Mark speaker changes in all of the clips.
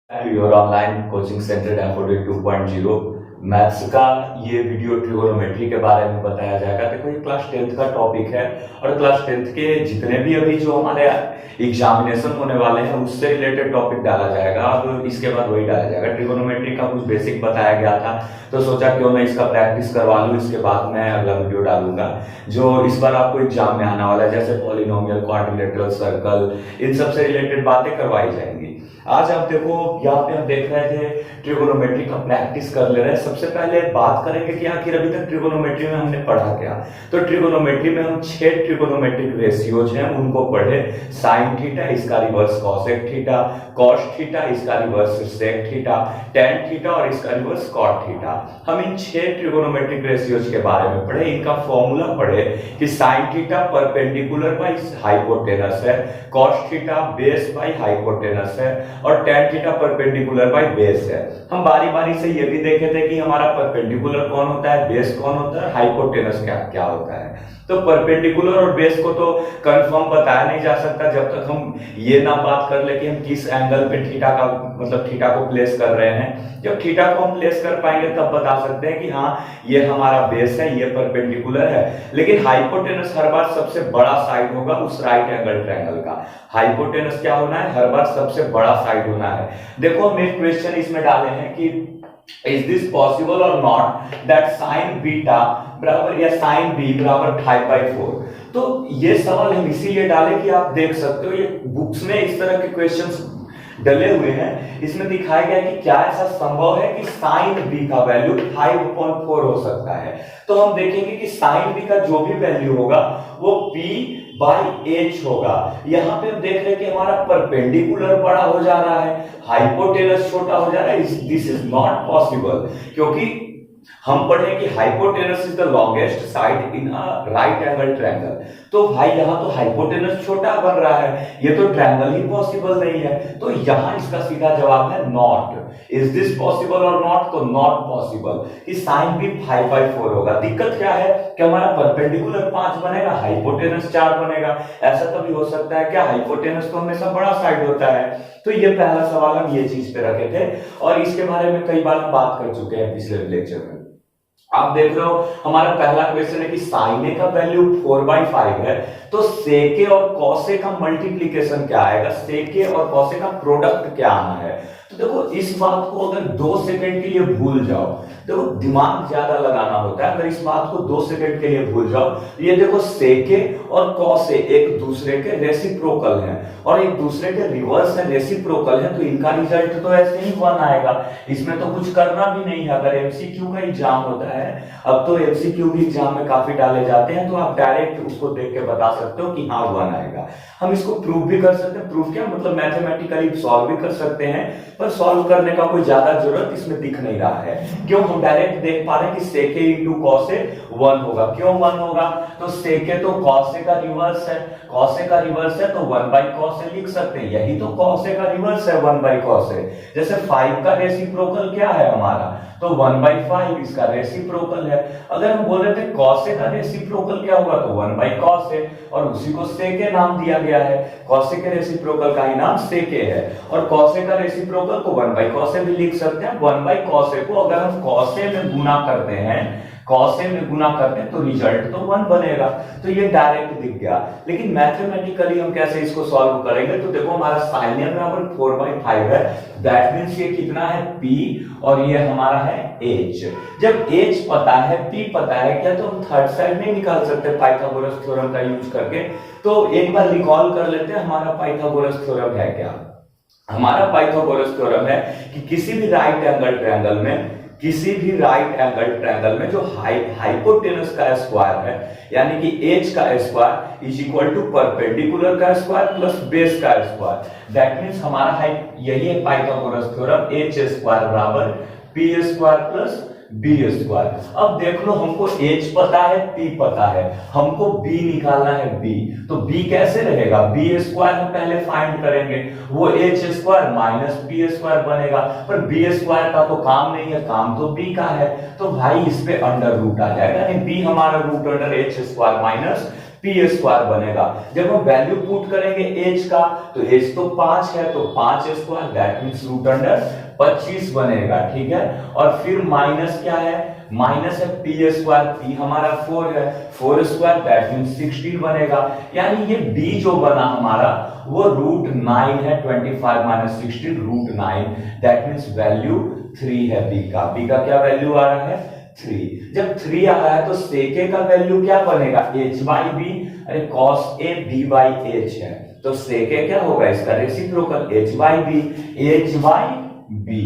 Speaker 1: Your online coaching centre daffodil 2.0 maths का ये video trigonometry के बारे में बताया जाएगा। देखो ये क्लास 10th का टॉपिक है और क्लास 10th के जितने भी अभी जो हमारे एग्जामिनेशन होने वाले हैं उससे रिलेटेड टॉपिक डाला जाएगा। अब इसके बाद वही डाला जाएगा। ट्रिगोनोमेट्री का कुछ बेसिक बताया गया था तो सोचा क्यों मैं इसका प्रैक्टिस करवा लूँ, इसके बाद मैं अगला वीडियो डालूंगा जो इस बार आपको एग्जाम में आने वाला है, जैसे पॉलिनोमियल, क्वाड्रिलेटरल, सर्कल, इन सब से रिलेटेड बातें करवाई जाएंगी। आज आप देखो यहाँ पे हम देख रहे थे ट्रिगोनोमेट्री का प्रैक्टिस कर ले रहे हैं। सबसे पहले बात करेंगे कि आखिर अभी तक ट्रिगोनोमेट्री में हमने पढ़ा क्या। तो ट्रिगोनोमेट्री में हम 6 ट्रिगोनोमेट्रिक रेशियोज हैं उनको पढ़े। साइन थीटा, इसका reverse cosec theta, cos theta, इसका reverse sec theta, tan theta और इसका रिवर्स कॉट थीटा। हम इन 6 ट्रिगोनोमेट्रिक रेशियोज के बारे में पढ़े। इनका फॉर्मूला पढ़े कि sine theta perpendicular by hypotenuse है, cos theta base by hypotenuse है और tan theta perpendicular by base है। हम बारी बारी से ये भी देखे थे कि हमारा परपेंडिकुलर कौन होता है, बेस कौन होता है, हाइपोटेनस क्या क्या होता है। तो परपेंडिकुलर और बेस को तो कंफर्म बताया नहीं जा सकता जब तक हम ये ना बात कर ले कि हम किस एंगल पे थीटा का मतलब थीटा को प्लेस कर रहे हैं। जब थीटा को हम प्लेस कर पाएंगे तब बता सकते हैं कि हाँ ये हमारा बेस है, ये परपेंडिकुलर है। लेकिन हाइपोटेनस हर बार सबसे बड़ा साइड होगा उस राइट एंगल ट्रायंगल का। हाइपोटेनस क्या होना है, हर बार सबसे बड़ा साइड होना है। देखो हम एक क्वेश्चन इसमें डाले हैं कि is this possible or not that sin beta बराबर या sin b बराबर 5/4। तो ये सवाल हम इसीलिए डाले कि आप देख सकते हो ये बुक्स में इस तरह के क्वेश्चंस डले हुए हैं। इसमें दिखाया गया कि क्या ऐसा संभव है कि sin b का वैल्यू 5/4 हो सकता है। तो हम देखेंगे कि sin b का जो भी वैल्यू होगा वो p/h होगा। यहाँ पे हम देख रहे हैं कि हमारा परपेंडिकुलर बड़ा हो जा रहा है, हाइपोटेनस छोटा हो जा रहा है। दिस इज नॉट पॉसिबल क्योंकि हम पढ़े कि hypotenuse is the longest side in a right angle triangle. तो भाई यहाँ तो हाइपोटेनस छोटा बन रहा है, ये तो ट्रायंगल ही पॉसिबल नहीं है। तो यहाँ इसका सीधा जवाब है नॉट। इज दिस पॉसिबल और नॉट, तो नॉट पॉसिबल कि साइन भी 5/4 होगा। दिक्कत क्या है कि हमारा परपेंडिकुलर 5 बनेगा, हाइपोटेनस 4 बनेगा। ऐसा कभी हो सकता है क्या, हाइपोटेनस तो हमेशा बड़ा साइड होता है। तो ये पहला सवाल हम ये चीज पे रखे थे और इसके बारे में कई बार बात कर चुके हैं पिछले लेक्चर में। आप देख रहे हो हमारा पहला क्वेश्चन है कि साइन ए का वैल्यू 4/5 है तो सेके और कॉसे का मल्टीप्लीकेशन क्या आएगा, सेके और कॉसे का प्रोडक्ट क्या आना है। तो देखो इस बात को अगर 2 सेकंड के लिए भूल जाओ, देखो दिमाग ज्यादा लगाना होता है। अगर इस बात को 2 सेकंड के लिए भूल जाओ, ये देखो सेके और कॉसे एक दूसरे के रेसिप्रोकल हैं और एक दूसरे के रिवर्स है, रेसिप्रोकल है। तो इनका रिजल्ट तो ऐसे ही 1 आएगा, इसमें तो कुछ करना भी नहीं है। अगर एमसीक्यू का एग्जाम होता है, अब तो एमसीक्यू भी एग्जाम में काफी डाले जाते हैं, तो आप डायरेक्ट उसको देख के बता सकते हो कि हाँ 1 आएगा। हम इसको प्रूव भी कर सकते हैं। प्रूफ क्या मतलब मैथमेटिकली सॉल्व भी कर सकते हैं, पर सॉल्व करने का कोई ज्यादा जरूरत इसमें दिख नहीं रहा है। क्यों, हम डायरेक्ट देख पा रहे हैं कि सेके इंटू कॉसे 1 होगा। क्यों 1 होगा, तो सेके तो कॉसे का रिवर्स है, कॉसे का रिवर्स है तो 1/कॉसे लिख सकते हैं। यही तो कॉसे का रिवर्स है 1/कॉसे। जैसे 5 का रेसिप्रोकल क्या है हमारा, तो 1/5 इसका रेसिप्रोकल है। अगर हम बोल रहे थे कॉसे का रेसिप्रोकल क्या होगा, तो 1/कॉसे और उसी को सेके नाम दिया गया है। कॉसे के रेसिप्रोकल का ही नाम सेके है और कॉसे का रेसिप्रोकल को 1/कॉसे भी लिख सकते हैं। 1/कॉसे को अगर हम कॉसे में गुना करते हैं, कॉसे में गुना करते हैं तो रिजल्ट तो 1 बनेगा। तो ये डायरेक्ट दिख गया। लेकिन मैथमेटिकली हम कैसे इसको सॉल्व करेंगे, तो देखो हमारा साइन ए बराबर 4/5 है, दैट मींस ये कितना है p और ये हमारा है h। जब h पता है, p पता है क्या, तो हम थर्ड साइड नहीं निकाल सकते पाइथागोरस थ्योरम का यूज करके। तो एक बार रिकॉल कर लेते हैं हमारा पाइथागोरस थ्योरम है क्या। हमारा पाइथागोरस थ्योरम है कि किसी भी राइट एंगल ट्रायंगल में, किसी भी राइट एंगल ट्रायंगल में जो हाइपोटेनस का स्क्वायर है यानी कि h का square is equal to perpendicular का स्क्वायर प्लस बेस का स्क्वायर। दैट मींस हमारा यही है पाइथागोरस थ्योरम, h स्क्वायर बराबर p square plus b square. अब देख लो हमको h पता है, p पता है, हमको b निकालना है b। तो b कैसे रहेगा, b स्क्वायर हम पहले फाइंड करेंगे, वो h square minus b square बनेगा। पर b स्क्वायर का तो काम नहीं है, काम तो b का है। तो भाई इस पे अंडर रूट आ जाएगा, यानी b हमारा root under h square minus p square बनेगा। जब हम वैल्यू पुट करेंगे एच का, तो एच तो 5 है, तो 5 square that means root under 25 बनेगा, ठीक है। और फिर माइनस क्या है, माइनस है पी स्क्वायर, पी हमारा 4 है, 4 स्क्वायर दैट मींस 16 बनेगा। यानी ये बी जो बना हमारा वो रूट 9 है, 25 minus 16 root 9 that means value 3 है बी का। बी का क्या वैल्यू आ रहा है 3। जब 3 आ रहा है तो सेक ए का वैल्यू क्या बनेगा h बाई बी, अरे cos a b by h है, तो सेक ए क्या होगा इसका reciprocal h by b, h by b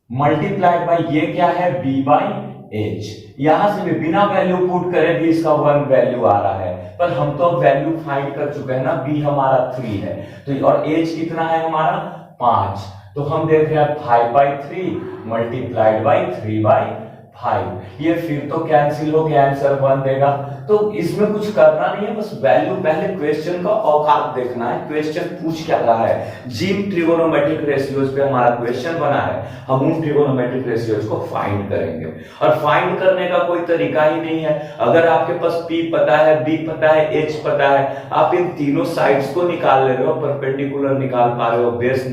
Speaker 1: multiplied by ये क्या है b बाई h। यहां से भी बिना वैल्यू पुट करे भी इसका 1 वैल्यू आ रहा है, पर हम तो वैल्यू फाइंड कर चुके हैं ना, b हमारा 3 है तो, और h कितना है हमारा 5, तो हम देख रहे हैं 5 बाई 3 मल्टीप्लाइड बाई 3 बाई 5, ये फिर तो कैंसिल हो गया, आंसर 1 देगा। तो इसमें कुछ करना नहीं है, बस वैल्यू पहले क्वेश्चन का औकात देखना है, क्वेश्चन पूछ क्या रहा है। जिन ट्रिगोनोमेट्रिक रेशियोज पे हमारा क्वेश्चन बना है, हम उन ट्रिगोनोमेट्रिक रेशियोज को फाइंड करेंगे, और फाइंड करने का कोई तरीका ही नहीं है। अगर आपके पास P पता है, B पता है, H पता है, आप इन तीनों साइड्स को निकाल ले रहे हो, परपेंडिकुलर निकाल पा रहे हो, बेस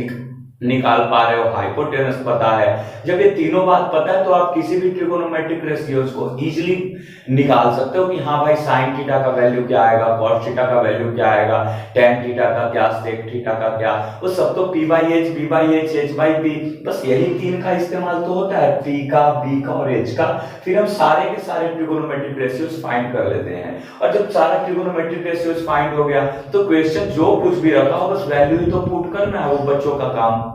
Speaker 1: निकाल पा रहे हो, हाइपोटेनस पता है, जब ये तीनों बात पता है तो आप किसी भी ट्रिगोनोमेट्रिक रेशियोज को इजीली निकाल सकते हो कि हाँ भाई साइन थीटा का वैल्यू क्या आएगा, कॉस थीटा का वैल्यू क्या आएगा, टेन थीटा का क्या, सेक थीटा का क्या, वो सब तो P by H, B by H, H by B, बस यही तीन का इस्तेमाल तो होता है, P का, B का और H का। फिर हम सारे के सारे ट्रिगोनोमेट्रिक रेशियोज फाइंड कर लेते हैं, और जब सारा ट्रिगोनोमेट्रिक रेशियोज फाइंड हो गया तो क्वेश्चन जो कुछ भी रखा हो बस वैल्यू ही तो पुट करना है, वो बच्चों का काम।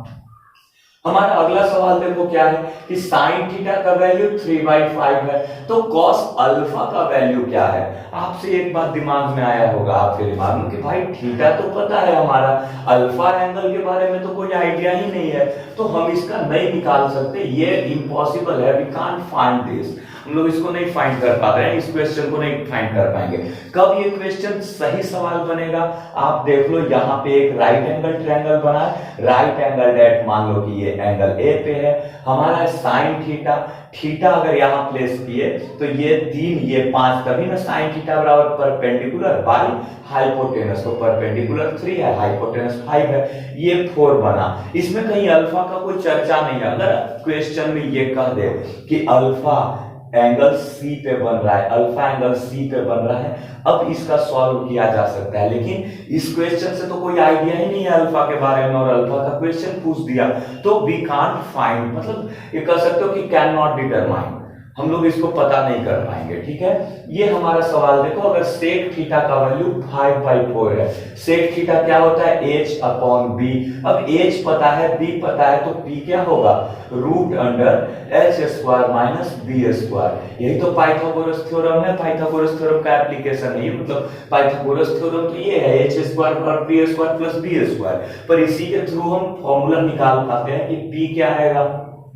Speaker 1: हमारा अगला सवाल देखो क्या है कि साइन थीटा का वैल्यू 3/5 है, तो कॉस अल्फा का वैल्यू क्या है। आपसे एक बात दिमाग में आया होगा आपके दिमाग में कि भाई थीटा तो पता है हमारा, अल्फा एंगल के बारे में तो कोई आइडिया ही नहीं है, तो हम इसका नहीं निकाल सकते, ये इम्पॉसिबल है, वी कांट फाइंड दिस, हम लोग इसको नहीं फाइंड कर पा रहे हैं, इस क्वेश्चन को नहीं फाइंड कर पाएंगे। कब ये क्वेश्चन सही सवाल बनेगा, आप देख लो यहाँ पे एक राइट एंगल ट्रायंगल बना है, राइट एंगल डेट मान लो कि ये एंगल ए पे है, हमारा है साइन थीटा, थीटा अगर यहाँ प्लेस किए तो ये 3 ये 5, तभी ना साइन थीटा बराबर परपेंडिकुलर बाई हाइपोटेनस, तो परपेंडिकुलर 3 है, हाइपोटेनस 5 है, ये 4 बना। इसमें कहीं अल्फा का कोई चर्चा नहीं है। अगर क्वेश्चन में ये कह दे कि अल्फा एंगल सी पे बन रहा है, अल्फा एंगल सी पे बन रहा है, अब इसका सॉल्व किया जा सकता है, लेकिन इस क्वेश्चन से तो कोई आइडिया ही नहीं है अल्फा के बारे में, और अल्फा का क्वेश्चन पूछ दिया तो वी कांट फाइंड, मतलब ये कह सकते हो कि कैन नॉट डिटरमाइन, हम लोग इसको पता नहीं कर पाएंगे, ठीक है। ये हमारा सवाल देखो, अगर सेक थीटा का वैल्यू 5/4 है, सेक थीटा क्या होता है h अपॉन b, अब h पता है, b पता है, तो p क्या होगा root under h square minus b square. यही तो पाइथागोरस थ्योरम है, पाइथागोरस थ्योरम का एप्लीकेशन है, मतलब पाइथागोरस थ्योरम तो ये है h स्क्वायर और b square plus b square, पर इसी के थ्रू हम फॉर्मूला निकाल पाते हैं कि p क्या आएगा,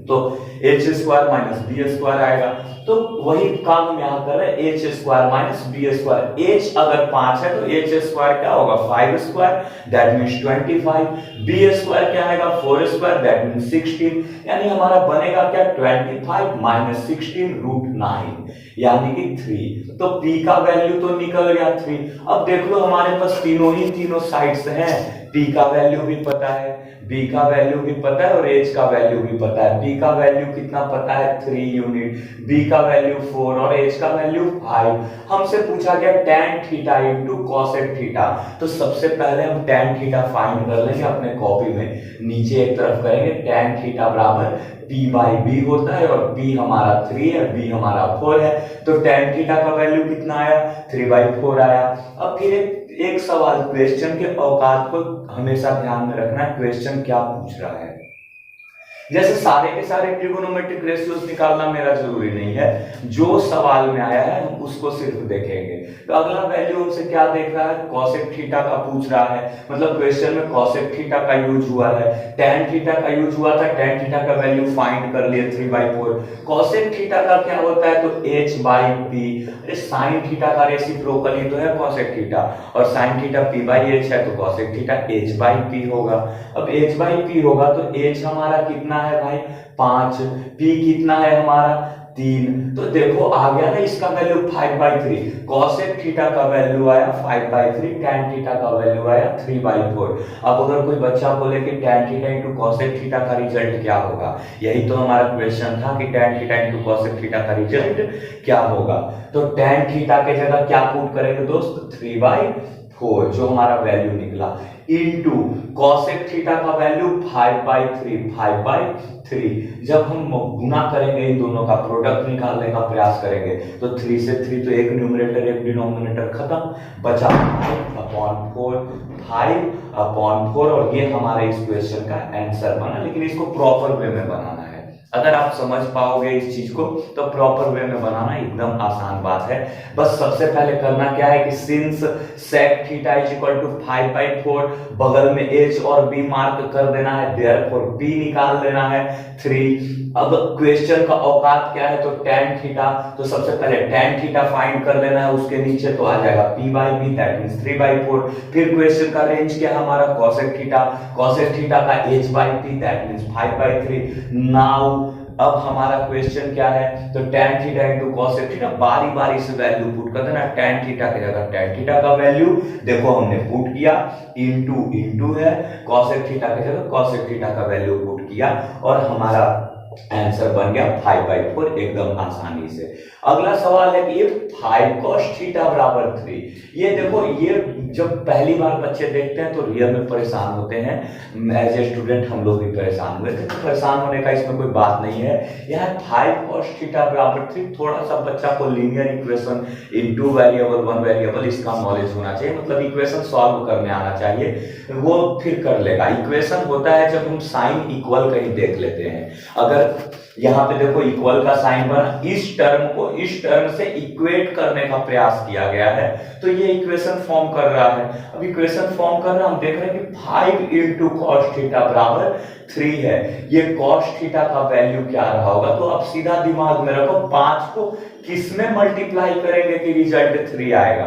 Speaker 1: तो h square minus b square आएगा। तो वही काम हम यहाँ कर रहे हैं, h square minus b square, h अगर 5 है तो एच स्क्वायर क्या होगा 5 square that means 25, b square क्या आएगा 4 स्क्वायर दैट मींस 16, यानी हमारा बनेगा क्या 25 माइनस 16 रूट 9 यानी कि 3, तो p का वैल्यू तो निकल गया 3। अब देख लो हमारे पास तीनों साइड्स हैं, p का वैल्यू भी पता है, b का वैल्यू भी पता है और h का वैल्यू भी पता है। p का वैल्यू कितना पता है 3 यूनिट, b का वैल्यू 4 और h का वैल्यू 5। हमसे पूछा गया tan theta into cosec theta, तो सबसे पहले हम tan थीटा फाइंड कर लेंगे अपने कॉपी में, नीचे एक तरफ करेंगे tan थीटा बराबर p बाई b होता है, और p हमारा 3 है, b हमारा 4 है, तो tan थीटा का वैल्यू कितना आया 3/4 आया। अब फिर एक सवाल, क्वेश्चन के औकात को हमेशा ध्यान में रखना है, क्वेश्चन क्या पूछ रहा है। जैसे सारे के सारे ट्रिगोनोमेट्रिक रेशियोज निकालना मेरा जरूरी नहीं है, जो सवाल में आया है हम उसको सिर्फ देखेंगे। तो अगला वैल्यू हमसे क्या देख रहा है, cosec थीटा का पूछ रहा है, मतलब क्वेश्चन में cosec थीटा का यूज हुआ है, tan थीटा का यूज हुआ था, tan थीटा का वैल्यू फाइंड कर लिए 3/4, cosec थीटा का क्या होता है तो h by p, sin theta का रेसिप्रोकल ही तो है cosec थीटा, और sin theta p by h है, तो cosec theta h by p होगा। अब h बाई p होगा तो h हमारा कितना कितना है भाई 5, p कितना है हमारा 3। तो देखो आ गया ना इसका वैल्यू 5/3, cosec थीटा का वैल्यू आया 5/3, tan थीटा का वैल्यू आया 3/4। अब अगर कोई बच्चा बोले कि tan theta into cosec theta का रिजल्ट क्या होगा, यही तो हमारा क्वेश्चन था कि tan theta into cosec theta का रिजल्ट क्या होगा। तो tan थीटा के जगह क्या पुट करेंगे दोस्त 3/4 जो हमारा वैल्यू निकला, इनटू cosec थीटा का वैल्यू 5/3 जब हम गुना करेंगे इन दोनों का प्रोडक्ट निकालने का प्रयास करेंगे तो 3 से 3 तो एक न्यूमरेटर एक डिनोमिनेटर खत्म, बचा 5/4 और ये हमारे इस क्वेश्चन का आंसर बना। लेकिन इसको प्रॉपर वे में बनाना है, अगर आप समझ पाओगे इस चीज को तो प्रॉपर वे में बनाना एकदम आसान बात है। बस सबसे पहले करना क्या है कि since sec theta is equal to 5/4 बगल में h और b मार्क कर देना है, देयरफॉर b निकाल देना है 3। अब क्वेश्चन का औकात क्या है तो tan थीटा, तो सबसे पहले tan थीटा फाइंड कर लेना है, उसके नीचे तो आ जाएगा p/b दैट मींस 3/4। फिर क्वेश्चन का रेंज क्या है हमारा cosec थीटा का h/p दैट मींस 5/3। नाउ अब हमारा क्वेश्चन क्या है तो tan theta into cosec theta, बारी बारी से वैल्यू पुट कर देना। tan थीटा की जगह tan थीटा का वैल्यू देखो हमने पुट किया, इनटू है, cosec थीटा की जगह cosec थीटा का वैल्यू पुट किया और हमारा आंसर बन गया 5/4 एकदम आसानी से। अगला सवाल है कि ये 5 cos थीटा बराबर 3। ये देखो ये जब पहली बार बच्चे देखते हैं तो रियल में परेशान होते हैं, एज ए स्टूडेंट हम लोग भी परेशान हुए थे, तो परेशान होने का इसमें कोई बात नहीं है। यह 5 cos थीटा बराबर 3, थोड़ा सा बच्चा को linear equation in 2 variable 1 variable इसका नॉलेज होना चाहिए, मतलब इक्वेशन सॉल्व करने आना चाहिए, वो फिर कर लेगा। इक्वेशन होता है जब हम साइन इक्वल कहीं देख लेते हैं, अगर यहाँ पे देखो इक्वल का साइन बना, इस टर्म को इस टर्म से इक्वेट करने का प्रयास किया गया है तो ये इक्वेशन फॉर्म कर रहा है। अब इक्वेशन फॉर्म कर रहा है, हम देख रहे हैं कि 5 इंटू cos थीटा बराबर 3 है। ये cos थीटा का वैल्यू क्या रहा होगा, तो अब सीधा दिमाग में रखो 5 को किसमें मल्टीप्लाई करेंगे कि रिजल्ट 3 आएगा,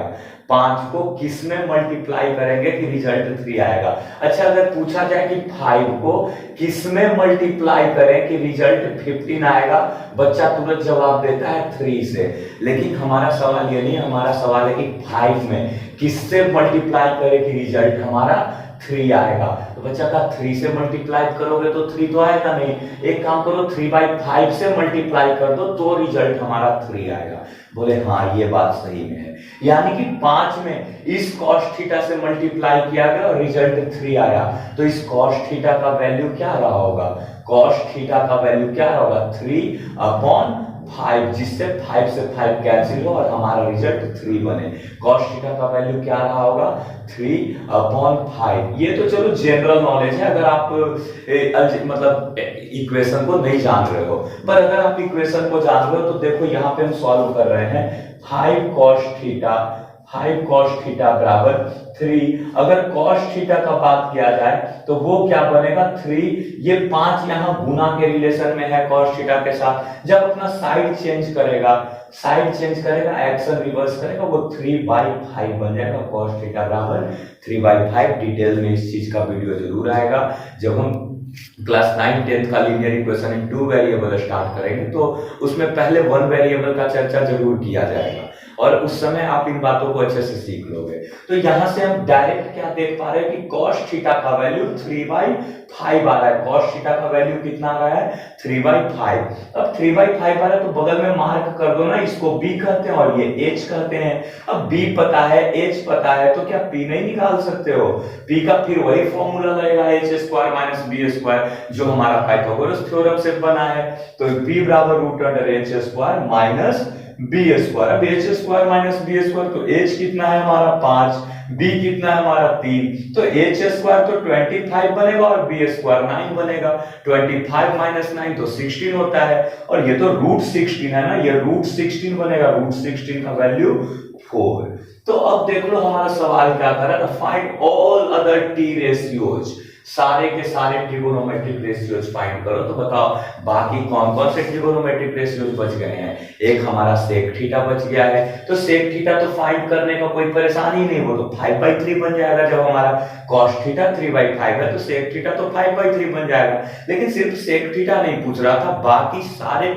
Speaker 1: 5 को किसमें मल्टीप्लाई करेंगे कि रिजल्ट 3 आएगा। अच्छा अगर पूछा जाए कि 5 को किसमें मल्टीप्लाई करें कि रिजल्ट 15 आएगा, बच्चा तुरंत जवाब देता है 3 से। लेकिन हमारा सवाल ये नहीं, हमारा सवाल है कि 5 में किससे मल्टीप्लाई करें कि रिजल्ट हमारा 3 आएगा। तो बच्चा का 3 से मल्टीप्लाई करोगे तो 3 तो आएगा नहीं, एक काम करो 3/5 से मल्टीप्लाई कर दो तो रिजल्ट हमारा 3 आएगा। बोले हाँ ये बात सही में है, यानी कि 5 में इस cos थीटा से मल्टीप्लाई किया गया और रिजल्ट 3 आया, तो इस cos थीटा का वैल्यू क्या रहा होगा, cos थीटा का वैल्यू क्या रहा होगा 3/5, जिससे 5 से 5 कैंसिल हो और हमारा रिजल्ट 3 बने। cos थीटा का वैल्यू क्या रहा होगा 3/5। ये तो चलो जनरल नॉलेज है, अगर आप मतलब इक्वेशन को नहीं जान रहे हो, पर अगर आप इक्वेशन को जान रहे हो तो देखो यहाँ पे हम सॉल्व कर रहे हैं 5 cos थीटा बराबर 3। अगर cos थीटा का बात किया जाए तो वो क्या बनेगा 3, ये 5 यहाँ गुना के रिलेशन में है cos थीटा के साथ, जब अपना साइड चेंज करेगा एक्शन रिवर्स करेगा वो 3/5 बन जाएगा। cos थीटा बराबर 3/5। डिटेल में इस चीज का वीडियो जरूर आएगा जब हम क्लास 9 10th का linear equation in 2 variable start करेंगे, तो उसमें पहले 1 वेरिएबल का चर्चा जरूर किया जाएगा और उस समय आप इन बातों को अच्छे से सीख लोगे। तो यहां से हम डायरेक्ट क्या देख पा रहे हैं कि cos थीटा का वैल्यू 3/5 आ रहा है। cos थीटा का वैल्यू कितना आ रहा है 3/5। अब 3/5 आ रहा है तो बगल में मार्क कर दो ना, इसको b कहते हैं और ये h कहते हैं। अब b पता है h पता है तो क्या p नहीं निकाल सकते हो, p का फिर वही फॉर्मूला लगेगा h² - b² जो हमारा पाइथागोरस थ्योरम से बना है। तो b बराबर h² - b²। अब h² - b² तो h कितना है हमारा 5, b कितना है हमारा 3, तो h² तो 25 बनेगा और b² 9 बनेगा। 25 - 9 तो 16 होता है और ये तो √16 है ना, ये √16 बनेगा, √16 का वैल्यू 4। तो अब देख लो हमारा सवाल क्या कर रहा था, find all other t ratios. सारे के सारे ट्रिगोनोमेट्रिक रेशियोज फाइंड करो। तो बताओ बाकी कौन कौन से ट्रिगोनोमेट्रिक रेशियोज बच गए हैं। एक हमारा सेक थीटा बच गया है, तो सेक थीटा तो फाइंड करने का कोई परेशानी नहीं, वो तो 5/3 बन जाएगा। जब हमारा कॉस थीटा 3/5 है तो सेक थीटा तो 5/3 बन जाएगा। लेकिन सिर्फ सेक थीटा नहीं पूछ रहा था, बाकी सारे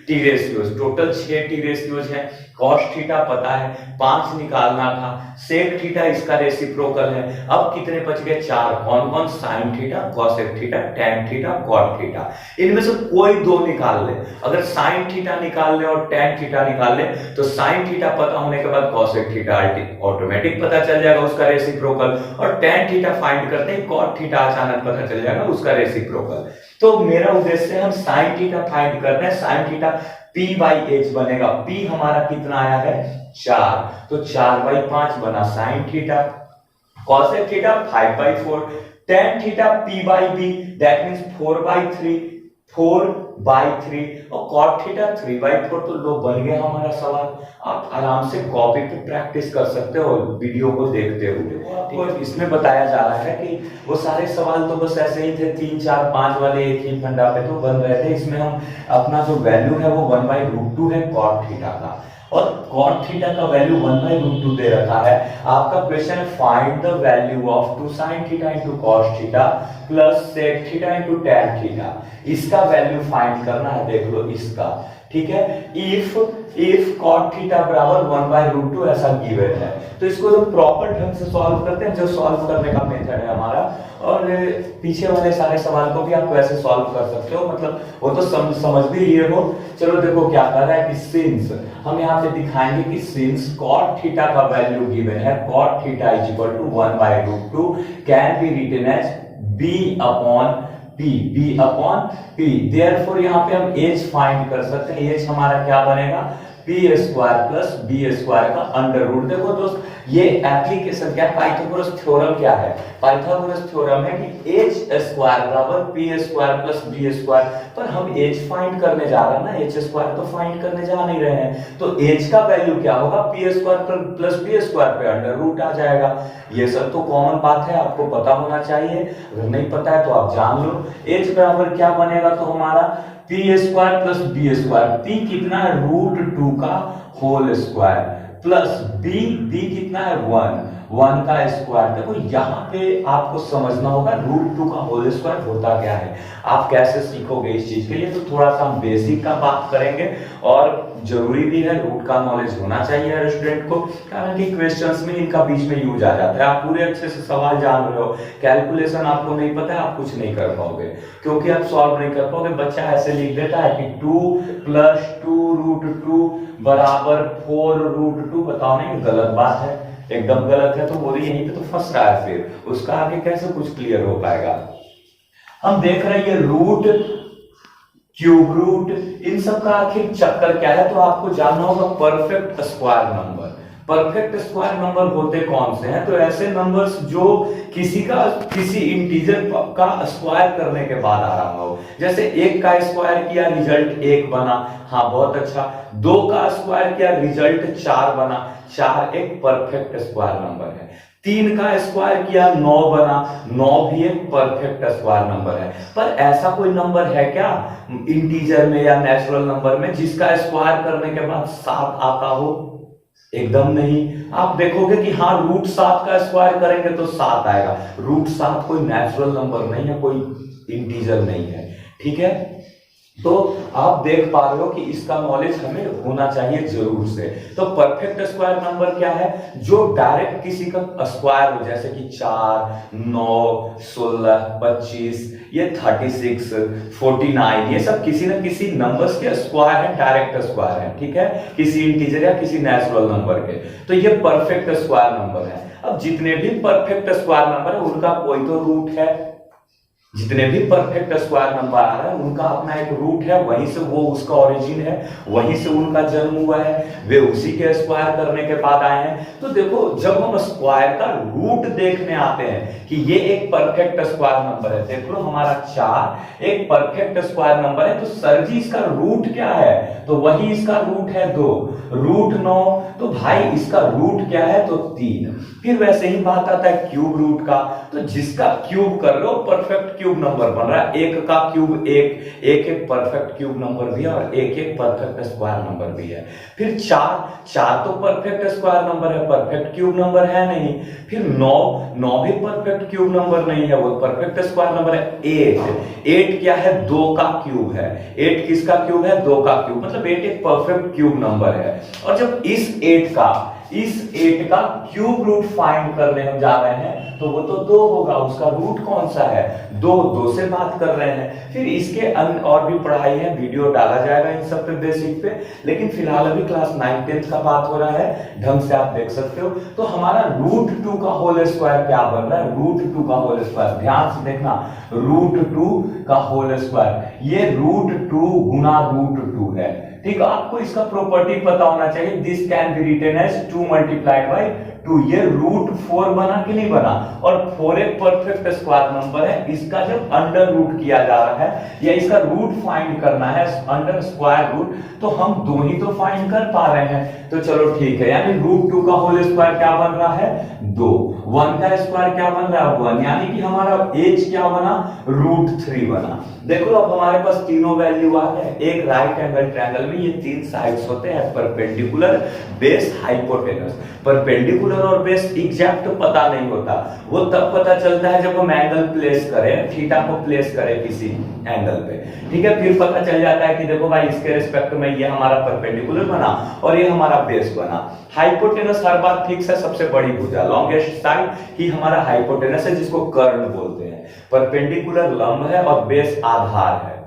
Speaker 1: T ratios, total 6 T ratios हैं। कॉस थीटा पता है 5 निकालना था, सेक थीटा इसका रेसिप्रोकल है। अब कितने बच गए? 4। कौन कौन? Sine theta, cosec theta, tan theta, cot theta. इनमें से कोई 2 निकाल ले। अगर साइन थीटा निकाल ले और टैन थीटा निकाल ले तो साइन थीटा पता होने के बाद कॉसेक थीटा ऑटोमेटिक पता चल जाएगा उसका रेसिप्रोकल, और टैन थीटा फाइंड करते ही कॉट थीटा अचानक पता चल जाएगा उसका रेसिप्रोकल। तो मेरा उद्देश्य हम साइन थीटा फाइंड करते हैं। साइन थीटा p/h बनेगा। p हमारा कितना आया है? 4, तो 4/5 बना sign theta. Cosec theta 5/4, tan theta p/b that means 4/3 और cot थीटा 3/4। तो लो बन गया हमारा सवाल। आप आराम से कॉपी पे प्रैक्टिस कर सकते हो वीडियो को देखते हुए। आपको इसमें बताया जा रहा है कि वो सारे सवाल तो बस ऐसे ही थे, 3, 4, 5 वाले एक ही फंडा पे तो बन रहे थे। इसमें हम अपना जो वैल्यू है वो 1/√2 है cot थीटा का, और cot थीटा का वैल्यू 1/√2 दे रखा है। आपका क्वेश्चन है find the value of 2 sin theta into cos theta plus sec theta into tan theta. इसका वैल्यू फाइंड करना है। देख लो इसका, ठीक है। इफ cot थीटा बराबर 1/√2 ऐसा गिवन है, तो इसको जो प्रॉपर ढंग से सॉल्व करते हैं, जो सॉल्व करने का मेथड है हमारा, और पीछे वाले सारे सवाल को भी आप वैसे सॉल्व कर सकते हो, मतलब वो तो समझ भी लिए हो। चलो देखो क्या कर रहा है कि सिंस हम यहाँ पे दिखाएंगे कि सिंस cot थीटा का वैल्यू गिवन है, cot theta is equal to 1/√2 can be written as b/p। Therefore यहाँ पे हम एज फाइंड कर सकते हैं। एज हमारा क्या बनेगा? p² प्लस b² का अंडर रूट। देखो दोस्त, ये एप्लीकेशन क्या है? पाइथागोरस थ्योरम क्या है? पाइथागोरस थ्योरम है कि h² बराबर p² प्लस b², पर हम h फाइंड करने जा रहे हैं ना, h² तो फाइंड करने जा नहीं रहे हैं। तो h का वैल्यू क्या होगा? p² प्लस b² पे अंडर रूट आ जाएगा। ये सब तो कॉमन बात है, आपको पता होना चाहिए। अगर नहीं पता है तो आप जान लो। h बराबर क्या बनेगा? तो हमारा p² प्लस b²। p कितना है? √2 का होल स्क्वायर प्लस b कितना है? 1 का स्क्वायर। देखो यहाँ पे आपको समझना होगा √2 का होल स्क्वायर होता क्या है, आप कैसे सीखोगे इस चीज के लिए। तो थोड़ा सा हम बेसिक का बात करेंगे, और जरूरी भी है, रूट का नॉलेज होना चाहिए हर स्टूडेंट को, कारण कि क्वेश्चंस में इनका बीच में यूज आ जाता है। आप पूरे अच्छे से सवाल जान रहे हो, कैलकुलेशन आपको नहीं पता है, आप कुछ नहीं कर पाओगे, क्योंकि आप सॉल्व नहीं कर पाओगे। बच्चा ऐसे लिख देता है कि 2 + 2√2 बराबर 4√2। बताओ नहीं, गलत बात है, एकदम गलत है। तो वो यहीं पे तो फंस रहा है, फिर उसका आगे कैसे कुछ क्लियर हो पाएगा। हम देख रहे हैं ये रूट, क्यूब रूट, इन सब का आखिर चक्कर क्या है? तो आपको जानना होगा perfect square number. Perfect square number होते कौन से हैं? तो ऐसे नंबर्स जो किसी इंटीजर का स्क्वायर करने के बाद आ रहा हो। जैसे 1 का स्क्वायर किया, रिजल्ट 1 बना, हाँ बहुत अच्छा। 2 का स्क्वायर किया, रिजल्ट 4 बना, 4 एक परफेक्ट स्क्वायर नंबर है। 3 का स्क्वायर किया, 9 बना, 9 भी एक परफेक्ट स्क्वायर नंबर है। पर ऐसा कोई नंबर है क्या इंटीजर में या नेचुरल नंबर में जिसका स्क्वायर करने के बाद 7 आता हो? एकदम नहीं। आप देखोगे कि हाँ √7 का स्क्वायर करेंगे तो 7 आएगा। √7 कोई नेचुरल नंबर नहीं है, कोई इंटीजर नहीं है, ठीक है। तो आप देख पा रहे हो कि इसका नॉलेज हमें होना चाहिए जरूर से। तो परफेक्ट स्क्वायर नंबर क्या है? जो डायरेक्ट किसी का स्क्वायर हो, जैसे कि 4, 9, 16, 25, ये 36, 49, ये सब किसी न किसी नंबर्स के स्क्वायर है, डायरेक्ट स्क्वायर है, ठीक है, किसी इंटीजर या किसी नेचुरल नंबर के। तो ये परफेक्ट स्क्वायर नंबर है। अब जितने भी परफेक्ट स्क्वायर नंबर है उनका कोई तो रूट है, जितने भी परफेक्ट स्क्वायर नंबर आ रहे हैं उनका अपना एक रूट है, वहीं से वो उसका ओरिजिन है, वहीं से उनका जन्म हुआ है, वे उसी के स्क्वायर करने के बाद आए हैं। तो देखो जब हम स्क्वायर का रूट देखने आते हैं कि ये एक परफेक्ट स्क्वायर नंबर है, देख लो हमारा 4 एक परफेक्ट स्क्वायर नंबर है, तो सर जी इसका रूट क्या है, तो वही इसका रूट है 2, रूट 9, तो भाई इसका रूट क्या है, तो 3। फिर वैसे ही बात आता है क्यूब रूट का, तो जिसका क्यूब कर लो परफेक्ट क्यूब नंबर बन रहा है, एक का क्यूब एक परफेक्ट क्यूब नंबर भी है और एक परफेक्ट स्क्वायर नंबर भी है। फिर 4 तो परफेक्ट स्क्वायर नंबर है, परफेक्ट क्यूब नंबर है नहीं। फिर 9 भी परफेक्ट क्यूब नंबर नहीं है, वो परफेक्ट स्क्वायर नंबर है। 8 क्या है, 2 का क्यूब है। 8 किसका क्यूब है, 2 का क्यूब, मतलब 8 एक परफेक्ट क्यूब नंबर है। और जब इस 8 का क्यूब रूट फाइंड करने हम जा रहे हैं तो वो तो 2 होगा, उसका रूट कौन सा है, 2 से बात कर रहे हैं। फिर इसके अन्य और भी पढ़ाई है, वीडियो डाला जाएगा इन सब पे बेसिक पे, लेकिन फिलहाल अभी क्लास 9 10 का बात हो रहा है, ढंग से आप देख सकते हो। तो हमारा रूट 2 का होल स्क्वायर क्या बन रहा है, रूट 2 का होल स्क्वायर, ध्यान से देखना, रूट 2 का होल स्क्वायर, ये रूट 2 गुना रूट 2 है। ठीक है, आपको इसका प्रॉपर्टी पता होना चाहिए, this can be written as 2 multiplied by 2। ये रूट 4 बना कि नहीं बना, और 4 एक परफेक्ट स्क्वायर नंबर है, इसका जब अंडर रूट किया जा रहा है या इसका रूट फाइंड करना है अंडर स्क्वायर रूट, तो हम 2 ही तो फाइंड कर पा रहे हैं। तो चलो ठीक है, यानी रूट 2 का होल स्क्वायर क्या बन रहा है, 2। 1 का स्क्वायर क्या बन रहा है, 1, यानी कि हमारा एज क्या बना, रूट 3 बना। देखो अब हमारे पास तीनों वैल्यू आ गए। एक राइट एंगल ट्रायंगल में ये 3 साइड्स होते हैं, परपेंडिकुलर, बेस, हाइपोटेनस। परपेंडिकुलर और बेस एग्जैक्ट पता नहीं होता, वो तब पता चलता है जब हम एंगल प्लेस करें, थीटा को प्लेस करें किसी एंगल पे, ठीक है। फिर पता चल जाता है कि देखो भाई इसके रिस्पेक्ट में ये हमारा परपेंडिकुलर बना और ये हमारा बेस बना। हाइपोटेनस हर बार फिक्स है, सबसे बड़ी भुजा, लॉन्गेस्ट साइड ही हमारा हाइपोटेनस है, जिसको कर्ण बोलते हैं। परपेंडिकुलर लंब है और बेस आधार है,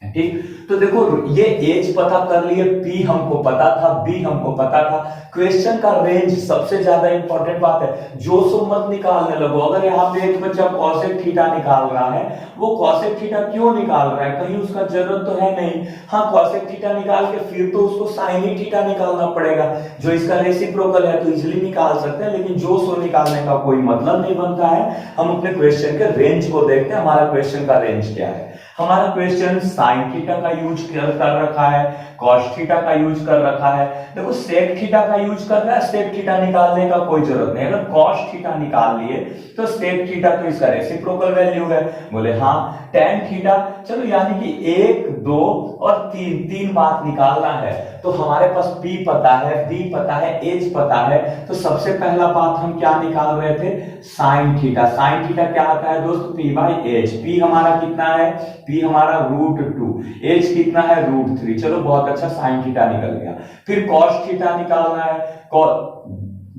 Speaker 1: ठीक। तो देखो ये एज पता कर लिए, पी हमको पता था, बी हमको पता था। क्वेश्चन का रेंज सबसे ज्यादा इंपॉर्टेंट बात है, जो सो मत निकालने लगो। अगर यहाँ पे एक बच्चा कॉसेक थीटा निकाल रहा है, वो कॉसेक थीटा क्यों निकाल रहा है, कहीं उसका जरूरत तो है नहीं। हाँ, कॉसेक थीटा निकाल के फिर तो उसको साइन ही थीटा निकालना पड़ेगा, जो इसका रेसिप्रोकल है, तो इजीली निकाल सकते हैं, लेकिन जो सो निकालने का कोई मतलब नहीं बनता है। हम अपने क्वेश्चन के रेंज को देखते हैं, हमारा क्वेश्चन का रेंज क्या है। हमारा क्वेश्चन साइन थीटा का यूज कर रखा है, कॉस थीटा का यूज कर रखा है। देखो सेक थीटा का यूज कर रहा है, सेक थीटा निकालने का कोई जरूरत नहीं। अगर कॉस थीटा निकाल लिए तो सेक थीटा तो इसका रेसिप्रोकल वैल्यू है, बोले हाँ। टेन थीटा, चलो यानी कि 1 2 और 3 बात निकालना है, तो हमारे पास P पता है, B पता है, H पता है। तो सबसे पहला बात हम क्या निकाल रहे थे, साइन थीटा। साइन थीटा क्या आता है दोस्त, P बाई H। P हमारा कितना है, P हमारा रूट 2, H कितना है, रूट 3। चलो बहुत अच्छा, साइन थीटा निकल गया। फिर कॉस थीटा निकालना है,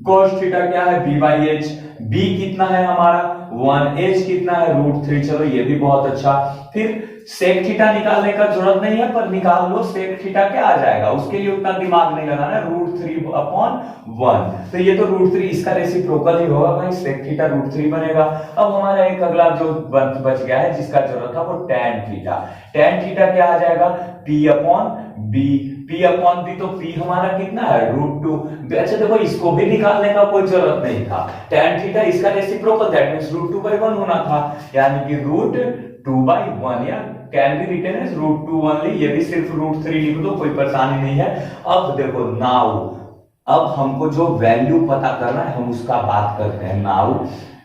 Speaker 1: कॉस थीटा क्या है, B बाई H। B कितना है हमारा 1, H कितना है, रूट 3। चलो ये भी बहुत अच्छा। फिर सेक थीटा निकालने का जरूरत नहीं है, पर निकाल लो, सेक थीटा क्या आ जाएगा, उसके लिए उतना दिमाग नहीं लगाना है, रूट 3/1। तो ये तो रूट 3 इसका रेसिप्रोकल ही होगा भाई, सेक थीटा रूट 3 बनेगा। अब हमारा एक अगला जो बच गया है जिसका जरूरत था, वो टेन थीटा। टेन थीटा क्या आ जाएगा, P/B। P/B तो P हमारा कितना है, रूट 2। अच्छा देखो, इसको भी निकालने का कोई जरूरत नहीं था, टेन थीटा इसका रेसिप्रोकल, दैट मींस रूट 2/1 होना था, यानी कि रूट 2/1, या can be written as root 2 only. ये भी सिर्फ रूट 3 लिख दो, कोई परेशानी नहीं है। अब देखो नाउ, अब हमको जो वैल्यू पता करना है हम उसका बात करते हैं। नाउ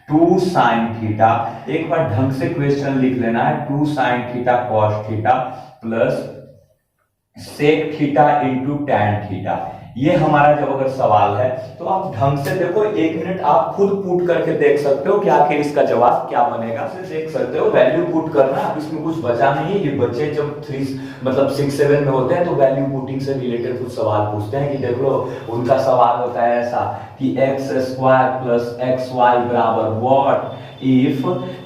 Speaker 1: 2 साइन थीटा, एक बार ढंग से क्वेश्चन लिख लेना है, 2 sine theta cos theta plus sec theta into tan theta. ये हमारा जब अगर सवाल है तो आप ढंग से देखो, 1 मिनट आप खुद पुट करके देख सकते हो कि आखिर इसका जवाब क्या बनेगा। देख सकते हो, वैल्यू पुट करना, अब इसमें कुछ बचा नहीं है। ये बच्चे जब 6 7 में होते हैं तो वैल्यू पुटिंग से रिलेटेड कुछ सवाल पूछते हैं कि देख लो, उनका सवाल होता है ऐसा कि x² प्लस xy बराबर व्हाट इफ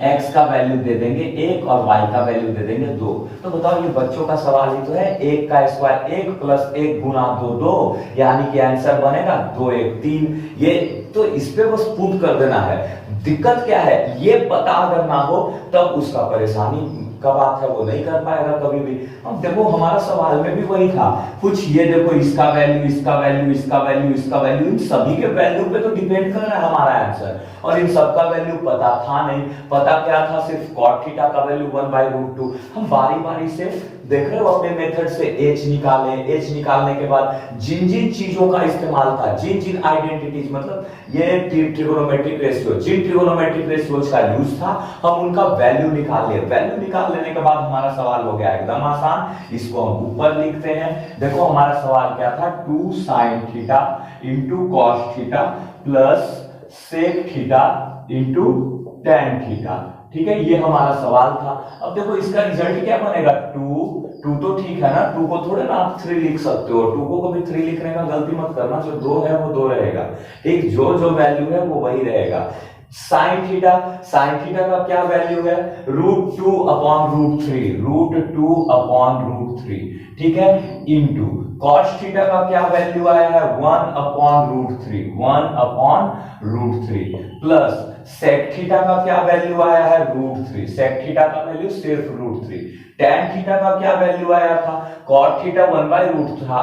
Speaker 1: x का वैल्यू दे देंगे 1 और y का वैल्यू दे देंगे 2। तो बताओ, ये बच्चों का सवाल ही तो है। 1 का स्क्वायर 1 प्लस 1 गुना 2 2, यानी कि आंसर बनेगा 2 1 3। ये तो इस पे बस पुट कर देना है। दिक्कत क्या है, ये पता अगर ना हो तब उसका परेशानी का बात है, वो नहीं कर पाएगा कभी भी। अब देखो हमारा सवाल में भी वही था, कुछ ये देखो इसका वैल्यू, इसका वैल्यू, इसका वैल्यू, इसका वैल्यू, इन सभी के वैल्यू पे तो डिपेंड कर रहा है हमारा आंसर, और इन सबका वैल्यू पता था नहीं। पता क्या था, सिर्फ cot थीटा का वैल्यू 1/√2। हम बारी बारी से देख रहे हो अपने मेथड से h निकाले, h निकालने के बाद जिन जिन चीजों का इस्तेमाल था, जिन जिन आइडेंटिटीज, मतलब ये ट्रिगोनोमेट्रिक रेशियो, जिन ट्रिगोनोमेट्रिक रेशियोज का यूज था, हम उनका वैल्यू निकाल लिए। वैल्यू निकाल लेने के बाद हमारा सवाल हो गया एकदम आसान। इसको हम ऊपर लिखते हैं। देखो हमारा सवाल क्या था, 2 sin theta into cos theta plus sec theta into tan theta. ठीक है, ये हमारा सवाल था। अब देखो इसका रिजल्ट क्या बनेगा, 2 तो ठीक है ना, 2 को थोड़े ना आप 3 लिख सकते हो, 2 को कभी 3 लिखने का गलती मत करना, जो 2 है वो 2 रहेगा। ठीक, जो जो वैल्यू है वो वही रहेगा। साइन थीटा का क्या वैल्यू है, √2/√3, √2/√3। ठीक है, इंटू कॉस थीटा का क्या वैल्यू आया है, 1/√3, 1/√3 प्लस सेक थीटा का क्या वैल्यू आया है, √3, सेक थीटा का वैल्यू सिर्फ √3। tan थीटा का क्या वैल्यू आया था, cot थीटा 1/√2 था,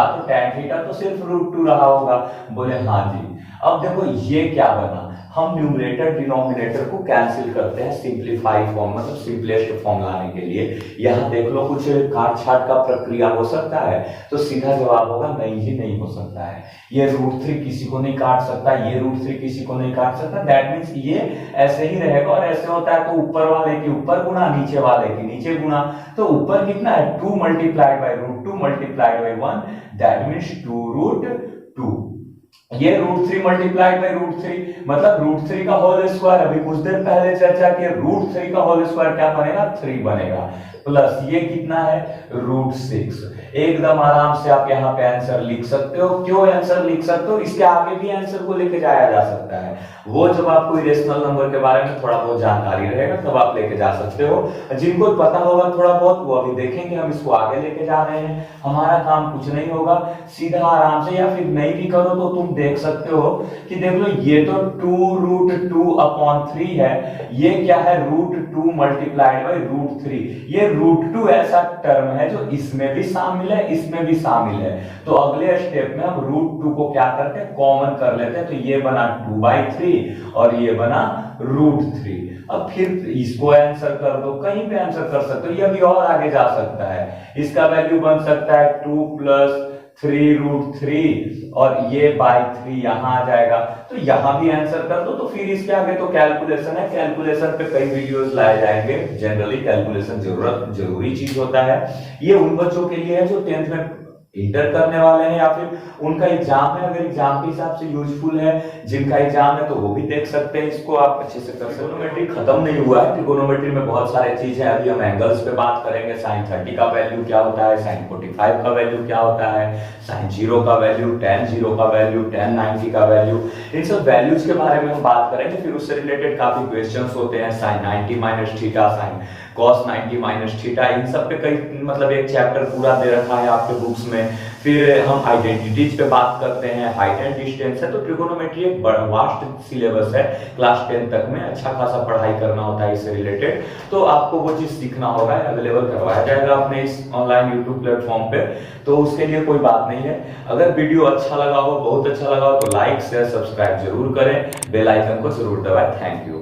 Speaker 1: तो tan थीटा तो सिर्फ √2 रहा होगा। बोले हाँ जी। अब देखो ये क्या बना, हम न्यूमरेटर डिनोमिनेटर को कैंसिल करते हैं सिंपलीफाई फॉर्म, मतलब सिंपलेस्ट फॉर्म लाने के लिए। यहाँ देख लो कुछ काट छाट का प्रक्रिया हो सकता है, तो सीधा जवाब होगा नहीं जी, नहीं हो सकता है। ये √3 किसी को नहीं काट सकता, ये √3 किसी को नहीं काट सकता, दैट मींस ये ऐसे ही रहेगा। और ऐसे होता है तो ऊपर वाले के ऊपर गुना, नीचे वाले के नीचे गुना। तो ऊपर कितना है, 2 multiplied by √2 multiplied by 1, that means 2√2। ये √3 मल्टीप्लाइड बाई √3 मतलब √3 का होल स्क्वायर। अभी कुछ देर पहले चर्चा की, √3 का होल स्क्वायर क्या बनेगा, 3 बनेगा, प्लस ये कितना है, √6। एकदम आराम से आप यहाँ पे आंसर लिख सकते हो। क्यों आंसर लिख सकते हो, इसके आगे भी आंसर को लेके जाया जा सकता है। वो जब आपको इरेशनल नंबर के बारे में थोड़ा बहुत जानकारी रहेगा तब आप लेके जा सकते हो। जिनको पता होगा थोड़ा बहुत वो अभी देखेंगे, हम इसको आगे लेके जा रहे हैं। हमारा काम कुछ नहीं होगा, सीधा आराम से, या फिर नहीं भी करो तो तुम देख सकते हो कि देख लो ये तो 2√2/3 है, ये क्या है, √2 मल्टीप्लाइड बाई √3। ये √2 ऐसा टर्म है जो इसमें भी शामिल है, इसमें भी शामिल है। तो अगले स्टेप में हम √2 को क्या करते हैं, कॉमन कर लेते हैं। तो ये बना 2/3 और ये बना √3। अब फिर इसको आंसर कर दो, कहीं पे आंसर कर सकते हो, ये भी और आगे जा सकता है। इसका वैल्यू बन सकता है 2 + 3√3 और ये बाई 3 यहां आ जाएगा। तो यहां भी आंसर कर दो। तो फिर इसके आगे तो कैलकुलेशन है, कैलकुलेशन पे कई वीडियोस लाए जाएंगे। जनरली कैलकुलेशन जरूरी चीज होता है। ये उन बच्चों के लिए है जो 10th में इंटर करने वाले हैं, या फिर उनका एग्जाम है, अगर एग्जाम के हिसाब से यूजफुल है। जिनका एग्जाम है तो वो भी देख सकते हैं, इसको आप अच्छे से कर सकते हैं। ट्रिगोनोमेट्री खत्म नहीं हुआ है, ट्रिगोनोमेट्री में बहुत सारे चीज है। अभी हम एंगल्स पे बात करेंगे, sin 30 का वैल्यू क्या होता है, sin 45 का वैल्यू क्या होता है, sin 0 का वैल्यू, tan 0 का वैल्यू, tan 90 का वैल्यू, इन सब वैल्यूज के बारे में हम बात करेंगे। फिर उससे रिलेटेड काफी क्वेश्चंस होते हैं, sin 90 - theta, sin cos 90 - theta, इन सब पे कई मतलब एक चैप्टर पूरा दे रखा है आपके बुक्स में। फिर हम आइडेंटिटीज पे बात करते हैं, हाइट एंड डिस्टेंस है। तो ट्रिगोनोमेट्री एक बड़ा वास्ट सिलेबस है, क्लास 10 तक में अच्छा खासा पढ़ाई करना होता है इससे रिलेटेड। तो आपको वो चीज सीखना होगा, अवेलेबल करवाया जाएगा अपने इस ऑनलाइन यूट्यूब प्लेटफॉर्म पे। तो उसके लिए कोई बात नहीं है। अगर वीडियो अच्छा लगा हो, बहुत अच्छा लगा हो, तो लाइक शेयर सब्सक्राइब जरूर करें, बेल आइकन को जरूर दबाएं। Thank you.